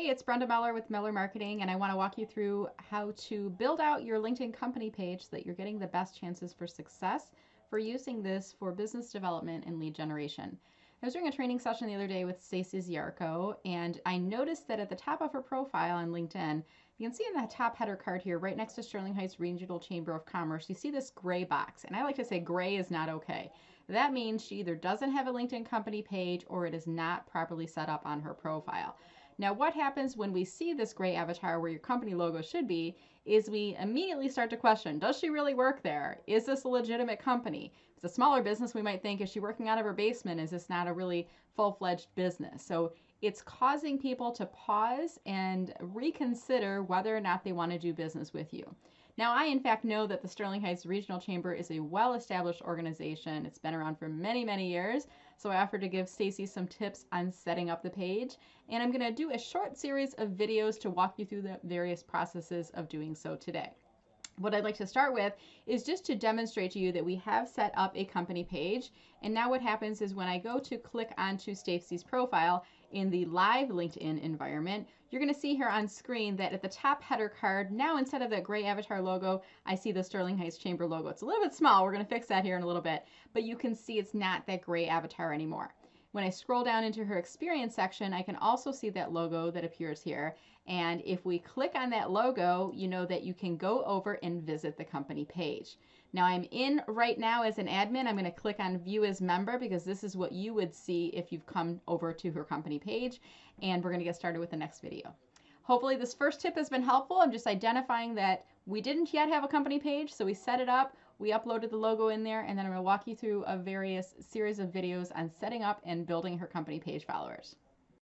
Hey, it's Brenda Meller with Meller Marketing, and I want to walk you through how to build out your LinkedIn company page so that you're getting the best chances for success for using this for business development and lead generation. I was doing a training session the other day with Stacy and I noticed that at the top of her profile on LinkedIn, you can see in the top header card here, right next to Sterling Heights Regional Chamber of Commerce, you see this gray box, and I like to say gray is not okay. That means she either doesn't have a LinkedIn company page or it is not properly set up on her profile. Now, what happens when we see this gray avatar where your company logo should be is we immediately start to question, does she really work there? Is this a legitimate company? If it's a smaller business, we might think, is she working out of her basement? Is this not a really full-fledged business? So it's causing people to pause and reconsider whether or not they want to do business with you. Now, I in fact know that the Sterling Heights Regional Chamber is a well-established organization. It's been around for many, many years. So I offered to give Stacy some tips on setting up the page. And I'm going to do a short series of videos to walk you through the various processes of doing so today. What I'd like to start with is just to demonstrate to you that we have set up a company page. And now what happens is when I go to click onto Stacy's profile in the live LinkedIn environment, you're going to see here on screen that at the top header card, now instead of that gray avatar logo, I see the Sterling Heights Chamber logo. It's a little bit small. We're going to fix that here in a little bit, but you can see it's not that gray avatar anymore. When I scroll down into her experience section, I can also see that logo that appears here. And if we click on that logo, you know that you can go over and visit the company page. Now I'm in right now as an admin. I'm going to click on view as member because this is what you would see if you've come over to her company page. And we're going to get started with the next video. Hopefully this first tip has been helpful. I'm just identifying that we didn't yet have a company page, so we set it up. We uploaded the logo in there, and then I'm going to walk you through a various series of videos on setting up and building her company page followers.